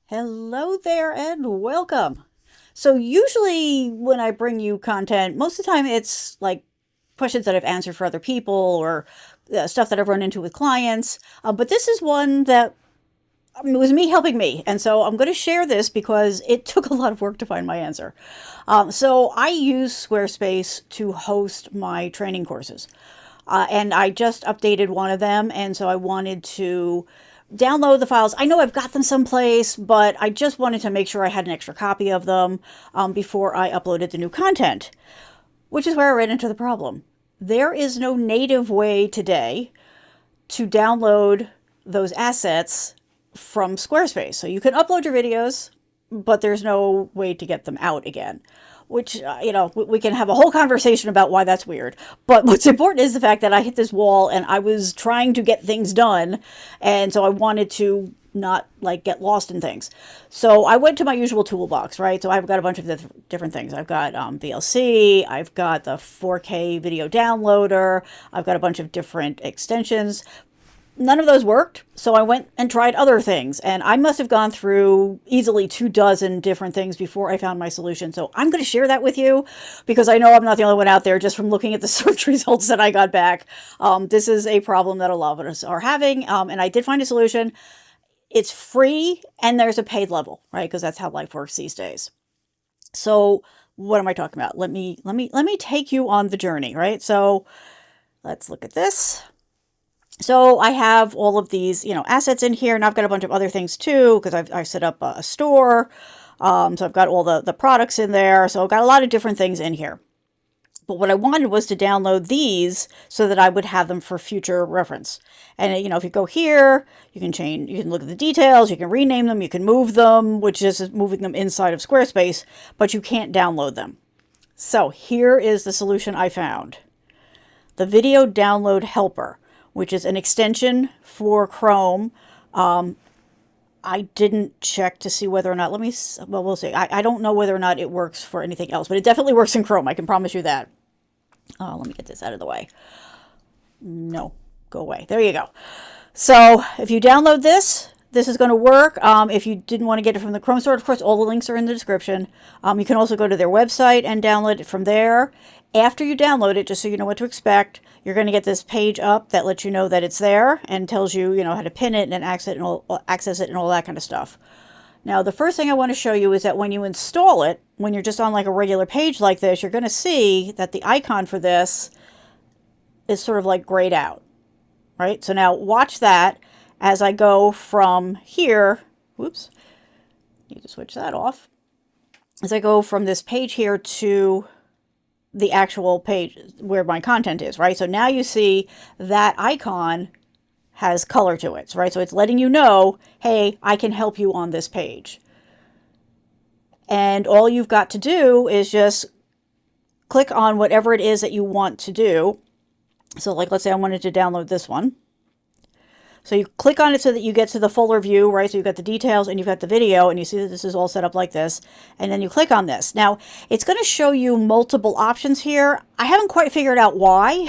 Hello there and welcome. So usually when I bring you content, most of the time it's like questions that I've answered for other people or stuff that I've run into with clients. But this is one that it was me helping me. And so I'm going to share this because it took a lot of work to find my answer. So I use Squarespace to host my training courses. And I just updated one of them. And so I wanted to download the files. I know I've got them someplace, but I just wanted to make sure I had an extra copy of them before I uploaded the new content, which is where I ran into the problem. There is no native way today to download those assets from Squarespace. So you can upload your videos, but there's no way to get them out again. Which, we can have a whole conversation about why that's weird. But what's important is the fact that I hit this wall and I was trying to get things done. And so I wanted to not like get lost in things. So I went to my usual toolbox, right? So I've got a bunch of different things. I've got VLC, I've got the 4K video downloader, I've got a bunch of different extensions. None of those worked, so I went and tried other things, and I must have gone through easily 24 different things before I found my solution. So I'm going to share that with you because I know I'm not the only one out there just from looking at the search results that I got back. This is a problem that a lot of us are having, and I did find a solution. It's free, and there's a paid level, right? Because that's how life works these days. So what am I talking about? Let me take you on the journey, right? So let's look at this. So I have all of these, assets in here, and I've got a bunch of other things too, because I've set up a store. So I've got all the products in there. So I've got a lot of different things in here. But what I wanted was to download these so that I would have them for future reference. And, if you go here, you can look at the details, you can rename them, you can move them, which is moving them inside of Squarespace, but you can't download them. So here is the solution I found. The Video Download Helper, which is an extension for Chrome. I didn't check to see whether or not, we'll see. I don't know whether or not it works for anything else, but it definitely works in Chrome. I can promise you that. Let me get this out of the way. No, go away. There you go. So if you download this is going to work. If you didn't want to get it from the Chrome store, of course, all the links are in the description. You can also go to their website and download it from there. After you download it, just so you know what to expect, you're going to get this page up that lets you know that it's there and tells you, how to pin it and access it and all that kind of stuff. Now, the first thing I want to show you is that when you install it, when you're just on like a regular page like this, you're going to see that the icon for this is sort of like grayed out, right? So now watch that as I go from here. Whoops, need to switch that off. As I go from this page here to the actual page where my content is, right? So now you see that icon has color to it, right? So it's letting you know, hey, I can help you on this page. And all you've got to do is just click on whatever it is that you want to do. So like, let's say I wanted to download this one. So you click on it so that you get to the fuller view, right? So you've got the details and you've got the video, and you see that this is all set up like this. And then you click on this. Now, it's going to show you multiple options here. I haven't quite figured out why.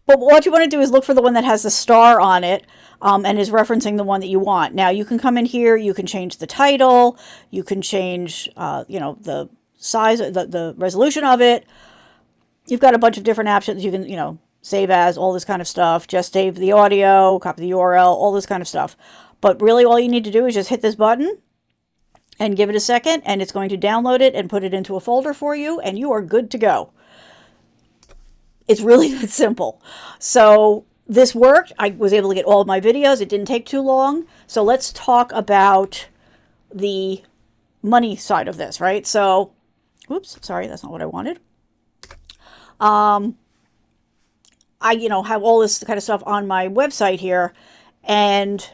But what you want to do is look for the one that has the star on it and is referencing the one that you want. Now, you can come in here. You can change the title. You can change, the size, the resolution of it. You've got a bunch of different options. You can, save as, all this kind of stuff. Just save the audio, copy the URL, all this kind of stuff. But really all you need to do is just hit this button and give it a second, and it's going to download it and put it into a folder for you, and you are good to go. It's really that simple. So this worked. I was able to get all of my videos. It didn't take too long. So let's talk about the money side of this, right? So, oops, sorry, that's not what I wanted. I, have all this kind of stuff on my website here, and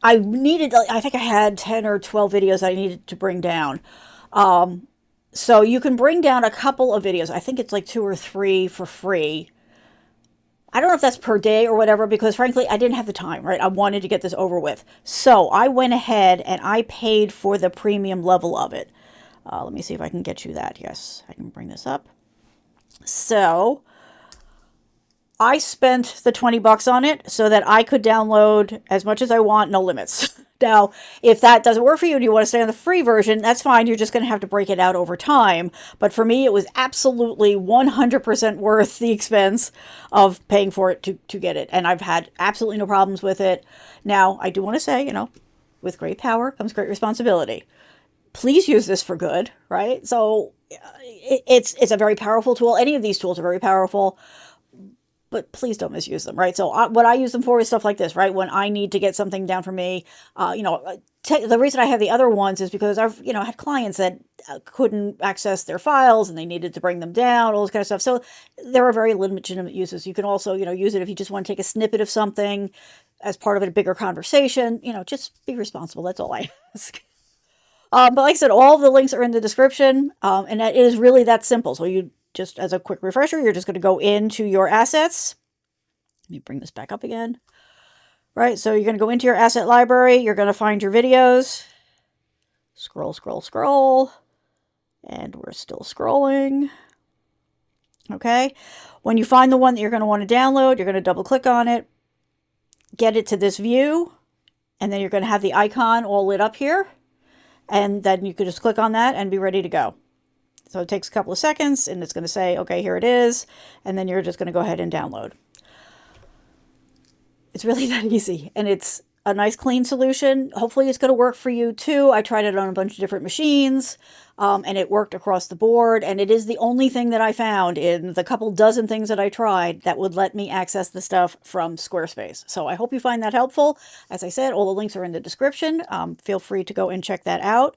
I think I had 10 or 12 videos I needed to bring down. So you can bring down a couple of videos. I think it's like 2 or 3 for free. I don't know if that's per day or whatever, because frankly, I didn't have the time, right? I wanted to get this over with. So I went ahead and I paid for the premium level of it. Let me see if I can get you that. Yes, I can bring this up. So I spent the 20 bucks on it so that I could download as much as I want, no limits. Now, if that doesn't work for you and you want to stay on the free version, that's fine. You're just going to have to break it out over time. But for me, it was absolutely 100% worth the expense of paying for it to get it. And I've had absolutely no problems with it. Now, I do want to say, with great power comes great responsibility. Please use this for good, right? So it's a very powerful tool. Any of these tools are very powerful, but please don't misuse them, right? So what I use them for is stuff like this, right? When I need to get something down for me, the reason I have the other ones is because I've, had clients that couldn't access their files and they needed to bring them down, all this kind of stuff. So there are very legitimate uses. You can also, use it if you just want to take a snippet of something as part of a bigger conversation. Just be responsible. That's all I ask. But like I said, all the links are in the description, and it is really that simple. So you just as a quick refresher, you're just going to go into your assets. Let me bring this back up again. Right, so you're going to go into your asset library. You're going to find your videos. Scroll, scroll, scroll. And we're still scrolling. Okay, when you find the one that you're going to want to download, you're going to double click on it. Get it to this view. And then you're going to have the icon all lit up here. And then you can just click on that and be ready to go. So it takes a couple of seconds and it's going to say, okay, here it is. And then you're just going to go ahead and download. It's really that easy. And it's a nice clean solution. Hopefully it's going to work for you too. I tried it on a bunch of different machines and it worked across the board. And it is the only thing that I found in the couple dozen things that I tried that would let me access the stuff from Squarespace. So I hope you find that helpful. As I said, all the links are in the description. Feel free to go and check that out.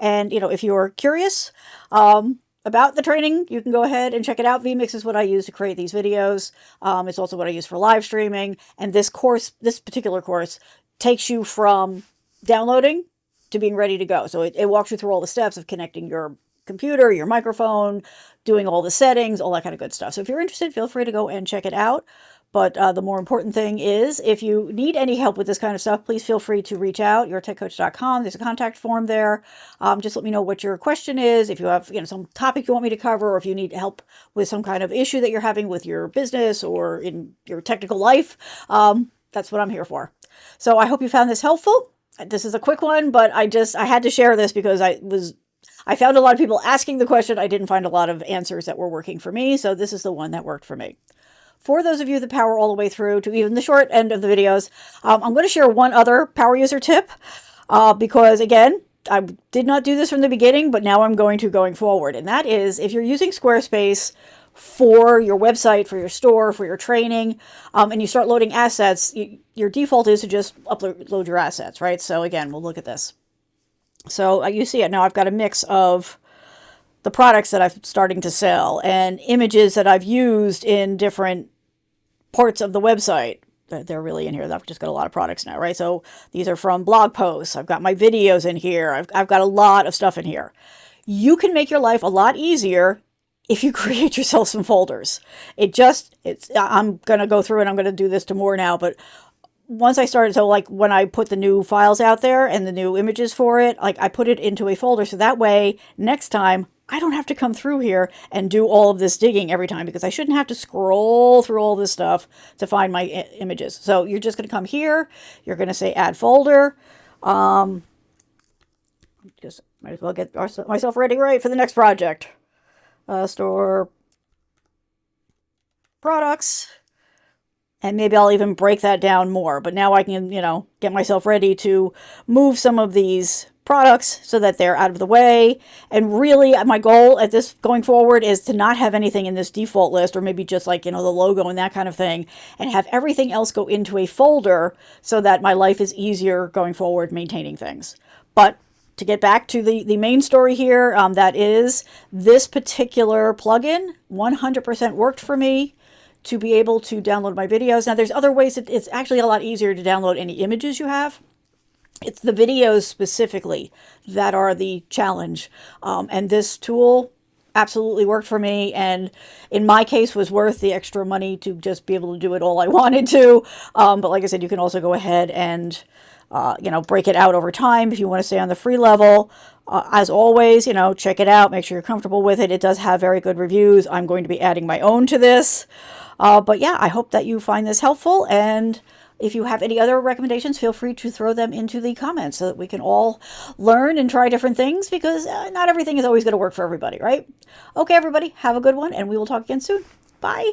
And, if you're curious about the training, you can go ahead and check it out. vMix is what I use to create these videos. It's also what I use for live streaming. And this particular course, takes you from downloading to being ready to go. So it walks you through all the steps of connecting your computer, your microphone, doing all the settings, all that kind of good stuff. So if you're interested, feel free to go and check it out. But the more important thing is, if you need any help with this kind of stuff, please feel free to reach out, yourtechcoach.com. There's a contact form there. Just let me know what your question is. If you have some topic you want me to cover, or if you need help with some kind of issue that you're having with your business or in your technical life, that's what I'm here for. So I hope you found this helpful. This is a quick one, but I had to share this because I found a lot of people asking the question. I didn't find a lot of answers that were working for me. So this is the one that worked for me. For those of you that power all the way through to even the short end of the videos, I'm going to share one other power user tip because, again, I did not do this from the beginning, but now I'm going to going forward. And that is, if you're using Squarespace for your website, for your store, for your training, and you start loading assets, your default is to just upload your assets, right? So again, we'll look at this. So you see it now. I've got a mix of the products that I'm starting to sell and images that I've used in different parts of the website. They're really in here. I've just got a lot of products now, right? So these are from blog posts. I've got my videos in here. I've got a lot of stuff in here. You can make your life a lot easier if you create yourself some folders. I'm going to go through and I'm going to do this to more now, but once I started, so like when I put the new files out there and the new images for it, like I put it into a folder. So that way, next time, I don't have to come through here and do all of this digging every time because I shouldn't have to scroll through all this stuff to find my images. So you're just going to come here. You're going to say add folder. Just might as well get myself ready, right, for the next project. Store products. And maybe I'll even break that down more. But now I can, get myself ready to move some of these products so that they're out of the way. And really, my goal at this going forward is to not have anything in this default list, or maybe just like, the logo and that kind of thing, and have everything else go into a folder so that my life is easier going forward maintaining things. But to get back to the main story here, that is this particular plugin 100% worked for me to be able to download my videos. Now, there's other ways. It's actually a lot easier to download any images you have. It's the videos specifically that are the challenge. And this tool absolutely worked for me, and in my case was worth the extra money to just be able to do it all I wanted to. But like I said, you can also go ahead and break it out over time if you want to stay on the free level. As always, check it out, make sure you're comfortable with it. It does have very good reviews. I'm going to be adding my own to this. But yeah, I hope that you find this helpful, and if you have any other recommendations, feel free to throw them into the comments so that we can all learn and try different things, because not everything is always going to work for everybody, right? Okay, everybody, have a good one, and we will talk again soon. Bye.